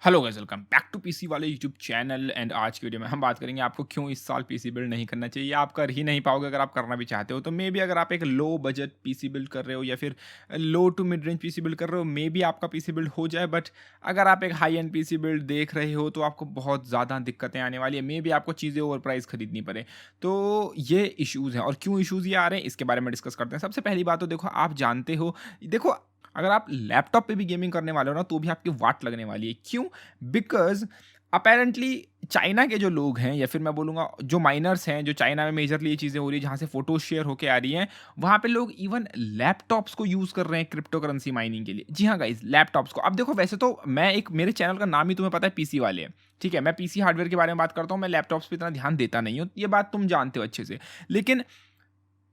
Hello guys, welcome back to PC वाले YouTube channel. And आज की वीडियो में हम बात करेंगे आपको क्यों इस साल पीसी बिल्ड नहीं करना चाहिए। आप कर ही नहीं पाओगे अगर आप करना भी चाहते हो तो। मे बी अगर आप एक लो बजट पीसी बिल्ड कर रहे हो या फिर low to mid range PC build कर रहे हो, मे बी आपका पीसी बिल्ड हो जाए। बट अगर आप एक हाई एंड पीसी बिल्ड देख रहे हो तो आपको बहुत ज़्यादा दिक्कतें आने वाली है। मे बी आपको चीज़ें ओवर प्राइस खरीदनी पड़े। तो ये इश्यूज़ हैं, और क्यों इश्यूज़ ये आ रहे हैं इसके बारे में डिस्कस करते हैं। सबसे पहली बात तो देखो, आप जानते हो, देखो अगर आप लैपटॉप पे भी गेमिंग करने वाले हो ना, तो भी आपकी वाट लगने वाली है। क्यों? बिकॉज़ अपेरेंटली चाइना के जो लोग हैं, या फिर मैं बोलूँगा जो माइनर्स हैं, जो चाइना में मेजरली ये चीज़ें हो रही है, जहाँ से फ़ोटोज़ शेयर होके आ रही हैं, वहाँ पे लोग इवन लैपटॉप्स को यूज़ कर रहे हैं क्रिप्टो करेंसी माइनिंग के लिए। जी हाँ गाइज़, लैपटॉप्स को। अब देखो, वैसे तो मैं एक, मेरे चैनल का नाम ही तुम्हें पता है पीसी वाले हैं, ठीक है? मैं पीसी हार्डवेयर के बारे में बात करता हूँ, मैं लैपटॉप्स पे इतना ध्यान देता नहीं हूँ, ये बात तुम जानते हो अच्छे से। लेकिन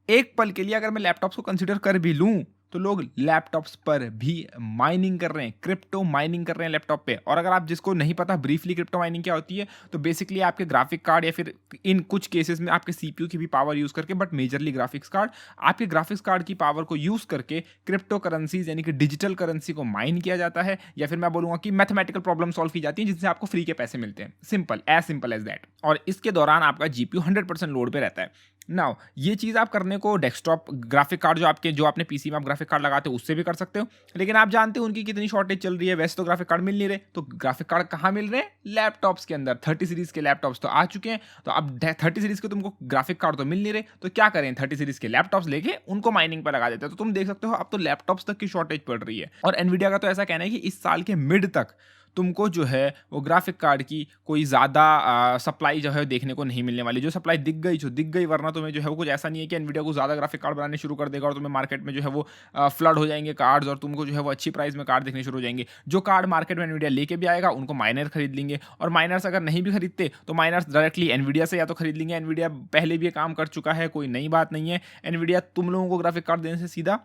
एक पल के लिए अगर मैं लैपटॉप्स को कंसीडर कर भी लूँ, तो लोग लैपटॉप्स पर भी माइनिंग कर रहे हैं, क्रिप्टो माइनिंग कर रहे हैं लैपटॉप पे। और अगर आप जिसको नहीं पता ब्रीफली क्रिप्टो माइनिंग क्या होती है, तो बेसिकली आपके ग्राफिक कार्ड या फिर इन कुछ केसेस में आपके सीपीयू की भी पावर यूज़ करके, बट मेजरली ग्राफिक्स कार्ड, आपके ग्राफिक्स कार्ड की पावर को यूज़ करके क्रिप्टो करेंसीज यानी कि डिजिटल करेंसी को माइन किया जाता है, या फिर मैं बोलूँगा कि मैथमेटिकल प्रॉब्लम सॉल्व की जाती है जिससे आपको फ्री के पैसे मिलते हैं। Simple as that. और इसके दौरान आपका जीपीयू 100% लोड पे रहता है। नाउ ये चीज़ आप करने को डेस्कटॉप ग्राफिक कार्ड जो आपने पीसी में आप ग्राफिक कार्ड लगाते हो उससे भी कर सकते हो। लेकिन आप जानते हो उनकी कितनी शॉर्टेज चल रही है। वैसे तो ग्राफिक कार्ड मिल नहीं रहे, तो ग्राफिक कार्ड कहाँ मिल रहे हैं? लैपटॉप्स के अंदर। 30 सीरीज के लैपटॉप्स तो आ चुके हैं, तो अब 30 सीरीज के तुमको ग्राफिक कार्ड तो मिल नहीं रहे, तो क्या करें? 30 सीरीज के लैपटॉप्स लेके उनको माइनिंग पर लगा देते हैं। तो तुम देख सकते हो अब तो लैपटॉप्स तक की शॉर्टेज पड़ रही है। और एनवीडिया का तो ऐसा कहना है कि इस साल के मिड तक तुमको जो है वो ग्राफिक कार्ड की कोई ज़्यादा सप्लाई जो है देखने को नहीं मिलने वाली। जो सप्लाई दिख गई, वरना तुम्हें जो है वो कुछ ऐसा नहीं है कि एनवीडिया को ज़्यादा ग्राफिक कार्ड बनाने शुरू कर देगा और तुम्हें मार्केट में जो है वो फ्लड हो जाएंगे कार्ड्स, और तुमको जो है वो अच्छी प्राइस में कार्ड दिखने शुरू हो जाएंगे। जो कार्ड मार्केट में एनवीडिया लेके भी आएगा उनको माइनर खरीद लेंगे, और माइनर्स अगर नहीं भी खरीदते तो माइनर्स डायरेक्टली एनवीडिया से या तो खरीद लेंगे। एनवीडिया पहले भी ये काम कर चुका है, कोई नई बात नहीं है। एनवीडिया तुम लोगों को ग्राफिक कार्ड देने से सीधा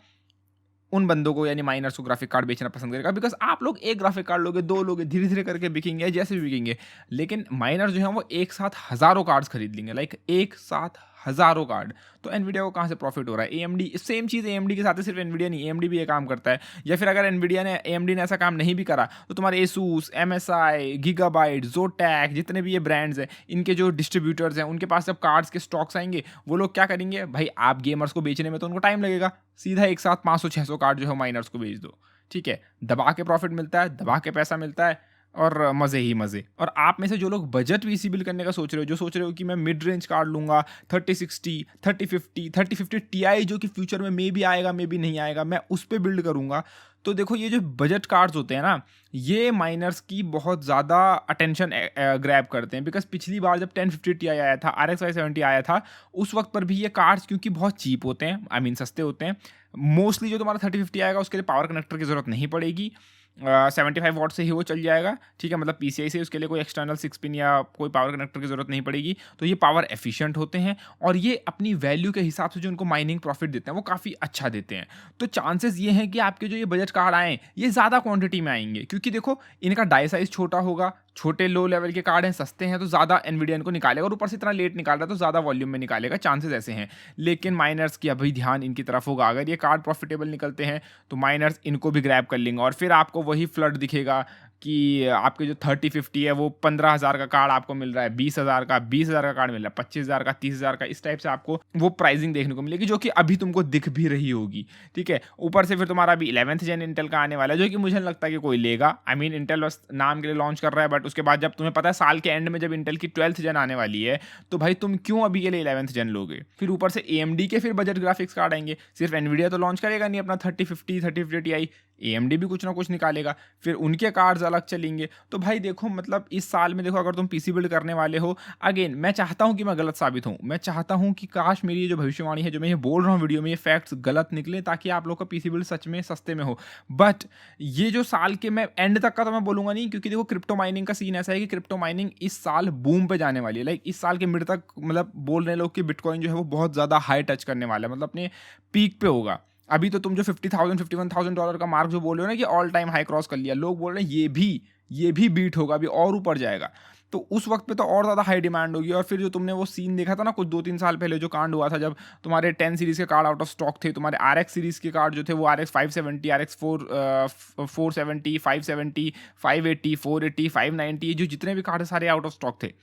उन बंदों को यानी माइनर्स को ग्राफिक कार्ड बेचना पसंद करेगा। बिकॉज़ आप लोग एक ग्राफिक कार्ड लोगे, 2 लोगे, धीरे-धीरे करके बिकेंगे, जैसे भी बिकेंगे। लेकिन माइनर जो हैं वो एक साथ हज़ारों कार्ड्स खरीद लेंगे, लाइक एक साथ हज़ारों कार्ड। तो एनवीडिया को कहाँ से प्रॉफिट हो रहा है? एएमडी, सेम चीज़ एएमडी के साथ है, सिर्फ एनवीडिया नहीं, एएमडी भी ये काम करता है। या फिर अगर एएमडी ने ऐसा काम नहीं भी करा, तो तुम्हारे एसूस, एमएसआई, गीगाबाइट, ज़ोटैक, जितने भी ये ब्रांड्स हैं, इनके जो डिस्ट्रीब्यूटर्स हैं, उनके पास जब कार्ड्स के स्टॉक्स आएँगे, वो लोग क्या करेंगे? भाई, आप गेमर्स को बेचने में तो उनको टाइम लगेगा, सीधा एक साथ 500-600 कार्ड जो है माइनर्स को बेच दो। ठीक है? दबा के प्रॉफिट मिलता है, दबा के पैसा मिलता है, और मज़े ही मज़े। और आप में से जो लोग बजट पीसी बिल्ड करने का सोच रहे हो, जो सोच रहे हो कि मैं मिड रेंज कार्ड लूँगा, 3060, 3050 टीआई, जो कि फ्यूचर में मे बी आएगा, मे बी नहीं आएगा, मैं उस पे बिल्ड करूँगा। तो देखो, ये जो बजट कार्ड्स होते हैं ना, ये माइनर्स की बहुत ज़्यादा अटेंशन ग्रैब करते हैं। बिकॉज़ पिछली बार जब 1050 टीआई आया था, RX 570 आया था, उस वक़्त पर भी ये कार्ड्स क्योंकि बहुत चीप होते हैं, आई मीन सस्ते होते हैं, मोस्टली जो तुम्हारा 3050 आएगा उसके लिए पावर कनेक्टर की ज़रूरत नहीं पड़ेगी। 75 वॉट से ही वो चल जाएगा, ठीक है? मतलब पीसीआई से उसके लिए कोई एक्सटर्नल 6 पिन या कोई पावर कनेक्टर की ज़रूरत नहीं पड़ेगी। तो ये पावर एफिशिएंट होते हैं, और ये अपनी वैल्यू के हिसाब से जो उनको माइनिंग प्रॉफिट देते हैं वो काफ़ी अच्छा देते हैं। तो चांसेस ये हैं कि आपके जो ये बजट कार्ड आएँ, ये ज़्यादा क्वांटिटी में आएँगे, क्योंकि देखो इनका डाई साइज़ छोटा होगा, छोटे लो लेवल के कार्ड हैं, सस्ते हैं, तो ज़्यादा एनवीडिया इनको निकालेगा, और ऊपर से इतना लेट निकाल रहा है तो ज़्यादा वॉल्यूम में निकालेगा, चांसेस ऐसे हैं। लेकिन माइनर्स की अभी ध्यान इनकी तरफ होगा। अगर ये कार्ड प्रॉफिटेबल निकलते हैं तो माइनर्स इनको भी ग्रैब कर लेंगे, और फिर आपको वही फ्लड दिखेगा कि आपके जो 3050 है वो 15,000 का कार्ड आपको मिल रहा है, 20,000 का, 20,000 का कार्ड मिल रहा है, 25,000 का, 30,000 का, इस टाइप से आपको वो प्राइसिंग देखने को मिलेगी, जो कि अभी तुमको दिख भी रही होगी। ठीक है? ऊपर से फिर तुम्हारा अभी 11th जेन इंटेल का आने वाला है, जो कि मुझे नहीं लगता कि कोई लेगा। आई मीन इंटेल बस नाम के लिए लॉन्च कर रहा है, बट उसके बाद जब तुम्हें पता है साल के एंड में जब इंटेल की 12th जेन आने वाली है, तो भाई तुम क्यों अभी के लिए 11th जेन लोगे? फिर ऊपर से एएमडी के फिर बजट ग्राफिक्स कार्ड आएंगे। सिर्फ एनवीडिया तो लॉन्च करेगा नहीं अपना 3050 Ti, एएमडी भी कुछ ना कुछ निकालेगा, फिर उनके कार्ड्स अलग चलेंगे। तो भाई देखो, मतलब इस साल में देखो, अगर तुम पीसी बिल्ड करने वाले हो, अगेन मैं चाहता हूं कि मैं गलत साबित हूं, मैं चाहता हूं कि काश मेरी ये जो भविष्यवाणी है, जो मैं ये बोल रहा हूं वीडियो में, ये फैक्ट्स गलत निकले, ताकि आप लोग का पीसी बिल्ड सच में सस्ते में हो। बट ये जो साल के, मैं एंड तक का तो मैं बोलूंगा नहीं, क्योंकि देखो क्रिप्टो माइनिंग का सीन ऐसा है कि क्रिप्टो माइनिंग इस साल बूम पे जाने वाली है। लाइक इस साल के मिड तक, मतलब बोल रहे लोग कि बिटकॉइन जो है वो बहुत ज़्यादा हाई टच करने वाला है, मतलब अपने पीक पे होगा। अभी तो तुम जो 50,000 $51,000 का मार्क जो बोल रहे हो ना कि ऑल टाइम हाई क्रॉस कर लिया, लोग बोल रहे हैं ये भी बीट होगा, अभी और ऊपर जाएगा। तो उस वक्त पे तो और ज़्यादा हाई डिमांड होगी। और फिर जो तुमने वो सीन देखा था ना कुछ 2-3 साल पहले जो कांड हुआ था, जब तुम्हारे 10 सीरीज़ के कार्ड आउट ऑफ स्टॉक थे, तुम्हारे RX सीरीज़ के कार्ड जो थे वो RX 570, RX 470, 570, 580, 480, 590, ये जो जितने भी कार्ड सारे आउट ऑफ स्टॉक थे।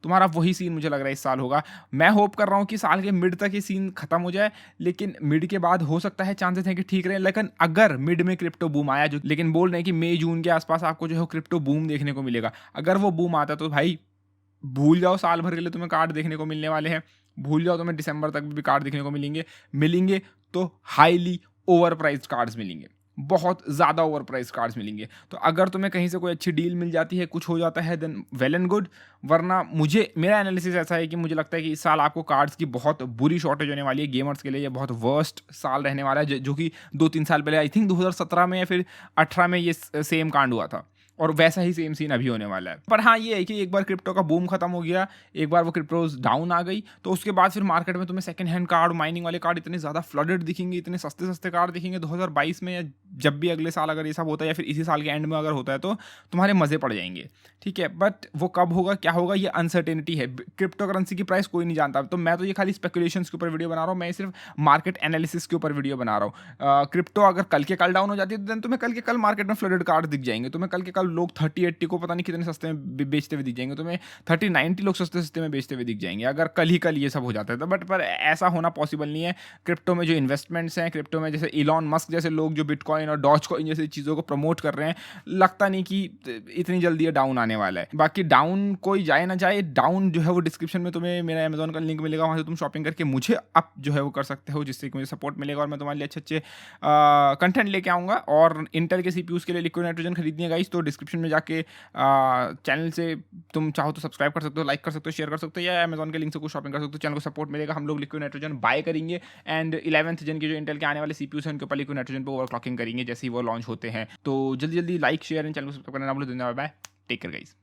तुम्हारा वही सीन मुझे लग रहा है इस साल होगा। मैं होप कर रहा हूँ कि साल के मिड तक ये सीन खत्म हो जाए, लेकिन मिड के बाद हो सकता है चांसेस हैं कि ठीक रहे। लेकिन अगर मिड में क्रिप्टो बूम आया, जो लेकिन बोल रहे हैं कि मई जून के आसपास आपको जो है क्रिप्टो बूम देखने को मिलेगा। अगर वो बूम आता है तो भाई भूल जाओ, साल भर के लिए तुम्हें कार्ड देखने को मिलने वाले हैं। भूल जाओ, तुम्हें दिसंबर तक भी कार्ड देखने को मिलेंगे तो हाईली ओवर प्राइस्ड कार्ड्स मिलेंगे, बहुत ज़्यादा ओवर प्राइस कार्ड्स मिलेंगे। तो अगर तुम्हें कहीं से कोई अच्छी डील मिल जाती है, कुछ हो जाता है, देन वेल एंड गुड। वरना मेरा एनालिसिस ऐसा है कि मुझे लगता है कि इस साल आपको कार्ड्स की बहुत बुरी शॉर्टेज होने वाली है। गेमर्स के लिए ये बहुत वर्स्ट साल रहने वाला है, जो कि 2-3 साल पहले आई थिंक 2017 में या फिर 18 में ये सेम कांड हुआ था, और वैसा ही सेम सीन अभी होने वाला है। पर हाँ, ये है कि एक बार क्रिप्टो का बूम खत्म हो गया, एक बार वो क्रिप्टोज डाउन आ गई, तो उसके बाद फिर मार्केट में तुम्हें सेकंड हैंड कार्ड, माइनिंग वाले कार्ड इतने ज़्यादा फ्लडेड दिखेंगे, इतने सस्ते सस्ते कार्ड दिखेंगे 2022 में, या जब भी अगले साल अगर ये सब होता है, या फिर इसी साल के एंड में अगर होता है, तो तुम्हारे मज़े पड़ जाएंगे। ठीक है, बट वो कब होगा, क्या होगा, ये अनसर्टेनिटी है। क्रिप्टो करेंसी की प्राइस कोई नहीं जानता, तो मैं तो ये खाली स्पेकुलेशंस के ऊपर वीडियो बना रहा हूँ, मैं सिर्फ मार्केट एनालिसिस के ऊपर वीडियो बना रहा हूँ। क्रिप्टो अगर कल के कल डाउन हो जाती है, तो तुम्हें कल के कल मार्केट में फ्लडेड कार्ड दिख जाएंगे। तुम्हें कल के कल लोग 30-80 को पता नहीं कितने सस्ते में बेचते हुए दिख जाएंगे, तुम्हें 30-90 लोग सस्ते सस्ते में बेचते हुए दिख जाएंगे, अगर कल ही कल ये सब हो जाता है तो। बट पर ऐसा होना पॉसिबल नहीं है। क्रिप्टो में जो इन्वेस्टमेंट्स हैं, क्रिप्टो में जैसे इलॉन मस्क जैसे लोग जो बिटकॉइन और डॉज कॉइन जैसी चीज़ों को प्रमोट कर रहे हैं, लगता नहीं कि इतनी जल्दी ये डाउन आने वाला है। बाकी डाउन कोई जाए ना जाए, डाउन जो है वो डिस्क्रिप्शन में तुम्हें मेरा अमेजोन का लिंक मिलेगा, वहाँ से तुम शॉपिंग करके मुझे अप जो है वो कर सकते हो, जिससे कि मुझे सपोर्ट मिलेगा और मैं तुम्हारे लिए अच्छे अच्छे कंटेंट लेके आऊँगा। और इंटेल के सीपीयूज़ के लिए लिक्विड नाइट्रोजन खरीदनी है गाइस, तो डिस्क्रिप्शन में जाके चैनल से तुम चाहो तो सब्सक्राइब कर सकते हो, लाइक कर सकते हो, शेयर कर सकते हो, या अमेजोन के लिंक से कुछ शॉपिंग कर सकते हो, चैनल को सपोर्ट मिलेगा। हम लोग लिक्विड नाइट्रोजन बाय करेंगे एंड 11th जन के जो इंटेल के आने वाले सीपीयूज़ हैं उनके ऊपर लिक्विड नाइट्रोजन पर ओवरक्लॉकिंग करेंगे जैसे ही वो लॉन्च होते हैं। तो जल्दी जल्दी लाइक शेयर एंड चैनल को सब्सक्राइब करना ना भूलो। धन्यवाद, बाय, टेक केयर गाइस।